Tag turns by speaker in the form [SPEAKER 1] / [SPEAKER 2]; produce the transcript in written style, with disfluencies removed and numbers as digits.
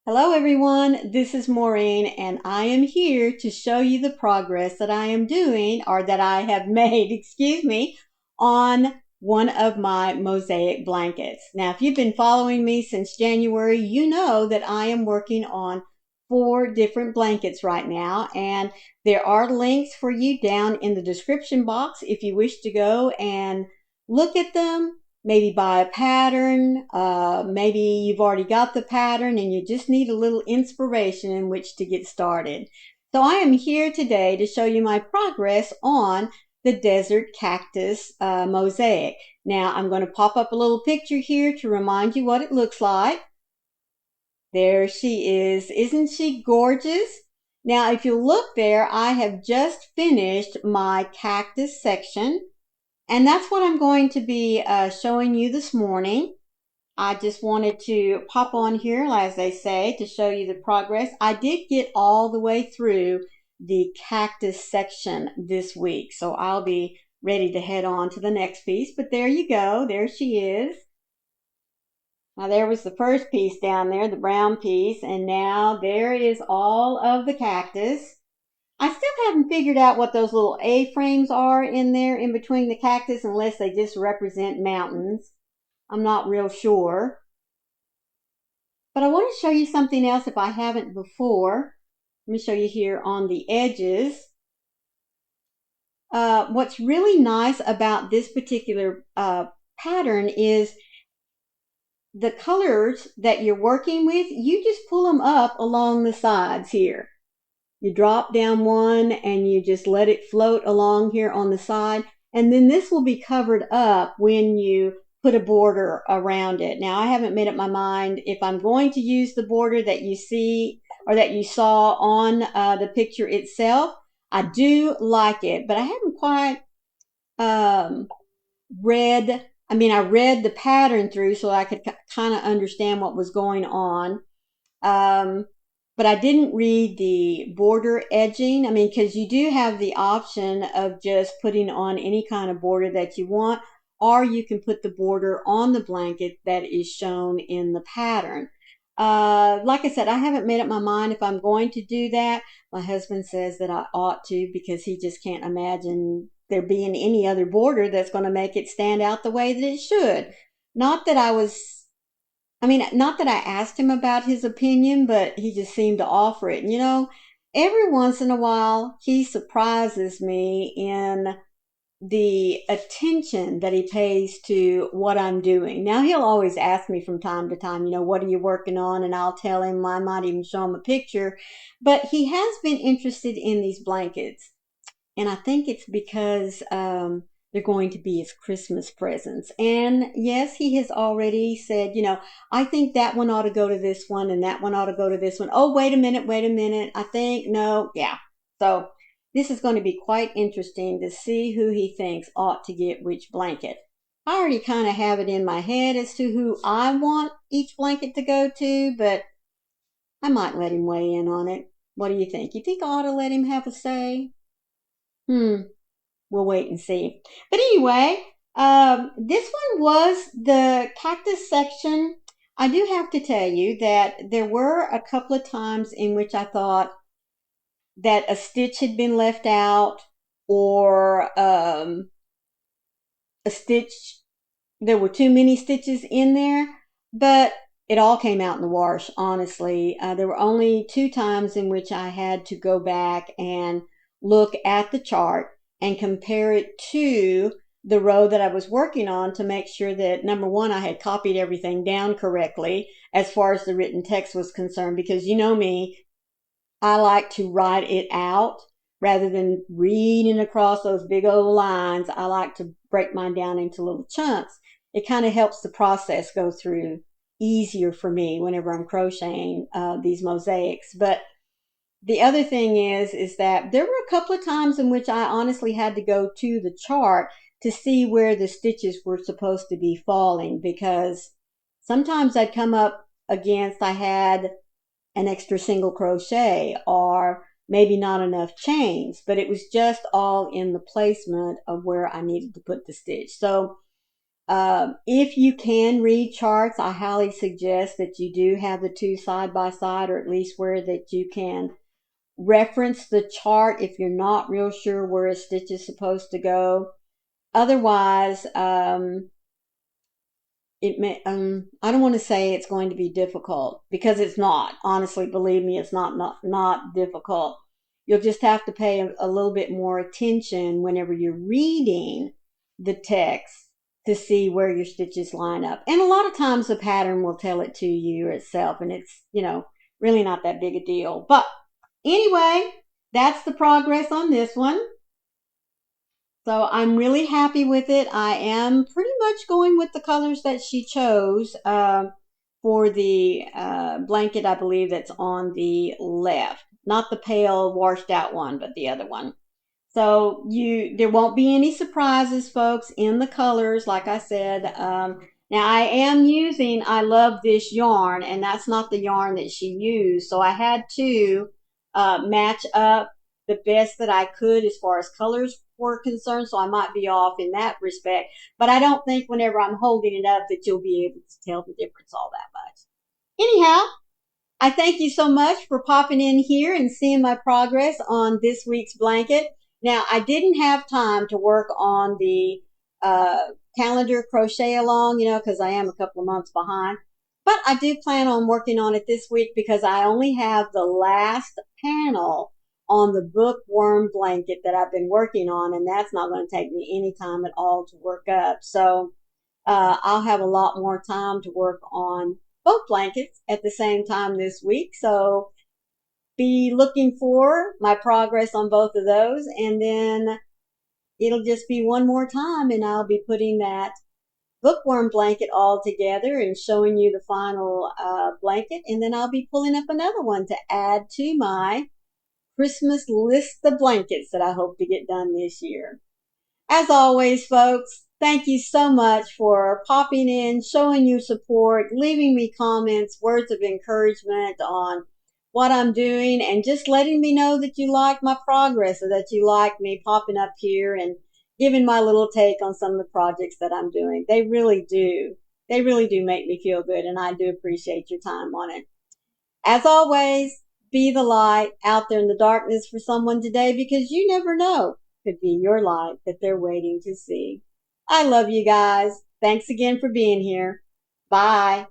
[SPEAKER 1] Hello everyone, this is Maureen and I am here to show you the progress that I am doing or that I have made, on one of my mosaic blankets. Now, if you've been following me since January, you know that I am working on 4 different blankets right now, and there are links for you down in the description box if you wish to go and look at them. Maybe buy a pattern. Maybe you've already got the pattern and you just need a little inspiration in which to get started. So I am here today to show you my progress on the Desert Cactus Mosaic. Now I'm going to pop up a little picture here to remind you what it looks like. There she is. Isn't she gorgeous? Now if you look there, I have just finished my cactus section. And that's what I'm going to be showing you this morning. I just wanted to pop on here, as they say, to show you the progress. I did get all the way through the cactus section this week, so I'll be ready to head on to the next piece. But there you go. There she is. Now there was the first piece down there, the brown piece, and now there is all of the cactus. I still haven't figured out what those little A-frames are in there in between the cactus, unless they just represent mountains. I'm not real sure. But I want to show you something else if I haven't before. Let me show you here on the edges. What's really nice about this particular pattern is the colors that you're working with, you just pull them up along the sides here. You drop down one and you just let it float along here on the side. And then this will be covered up when you put a border around it. Now, I haven't made up my mind if I'm going to use the border that you see or that you saw on the picture itself. I do like it, but I haven't quite I read the pattern through so I could kind of understand what was going on. But I didn't read the border edging. Because you do have the option of just putting on any kind of border that you want, or you can put the border on the blanket that is shown in the pattern. Like I said, I haven't made up my mind if I'm going to do that. My husband says that I ought to because he just can't imagine there being any other border that's going to make it stand out the way that it should. Not that I asked him about his opinion, but he just seemed to offer it. And every once in a while, he surprises me in the attention that he pays to what I'm doing. Now, he'll always ask me from time to time, what are you working on? And I'll tell him, I might even show him a picture. But he has been interested in these blankets. And I think it's because they're going to be his Christmas presents. And yes, he has already said, I think that one ought to go to this one and that one ought to go to this one. Oh, wait a minute. I think, no, yeah. So this is going to be quite interesting to see who he thinks ought to get which blanket. I already kind of have it in my head as to who I want each blanket to go to, but I might let him weigh in on it. What do you think? You think I ought to let him have a say? We'll wait and see. But anyway, this one was the cactus section. I do have to tell you that there were a couple of times in which I thought that a stitch had been left out, or a stitch, there were too many stitches in there, but it all came out in the wash, honestly. There were only 2 times in which I had to go back and look at the chart and compare it to the row that I was working on to make sure that, number one, I had copied everything down correctly as far as the written text was concerned, because you know me, I like to write it out rather than reading across those big old lines. I like to break mine down into little chunks. It kind of helps the process go through easier for me whenever I'm crocheting these mosaics. But the other thing is that there were a couple of times in which I honestly had to go to the chart to see where the stitches were supposed to be falling, because sometimes I'd come up against, I had an extra single crochet or maybe not enough chains, but it was just all in the placement of where I needed to put the stitch. So If you can read charts, I highly suggest that you do have the two side by side, or at least where that you can reference the chart if you're not real sure where a stitch is supposed to go. Otherwise, it may, I don't want to say it's going to be difficult, because it's not. Honestly, believe me, it's not difficult. You'll just have to pay a little bit more attention whenever you're reading the text to see where your stitches line up. And a lot of times the pattern will tell it to you itself, and it's, really not that big a deal. But anyway, that's the progress on this one. So I'm really happy with it. I am pretty much going with the colors that she chose for the blanket, I believe, that's on the left. Not the pale washed out one, but the other one. So there won't be any surprises, folks, in the colors, like I said. Now I am using I Love This yarn, and that's not the yarn that she used. So I had to match up the best that I could as far as colors were concerned. So I might be off in that respect. But I don't think whenever I'm holding it up that you'll be able to tell the difference all that much. Anyhow, I thank you so much for popping in here and seeing my progress on this week's blanket. Now, I didn't have time to work on the calendar crochet along, because I am a couple of months behind. But I do plan on working on it this week, because I only have the last panel on the Bookworm blanket that I've been working on, and that's not going to take me any time at all to work up. So I'll have a lot more time to work on both blankets at the same time this week. So be looking for my progress on both of those. And then it'll just be one more time, and I'll be putting that Bookworm blanket all together and showing you the final blanket. And then I'll be pulling up another one to add to my Christmas list of blankets that I hope to get done this year. As always, folks, thank you so much for popping in, showing your support, leaving me comments, words of encouragement on what I'm doing, and just letting me know that you like my progress, or that you like me popping up here and giving my little take on some of the projects that I'm doing. They really do. They really do make me feel good, and I do appreciate your time on it. As always, be the light out there in the darkness for someone today, because you never know. Could be your light that they're waiting to see. I love you guys. Thanks again for being here. Bye.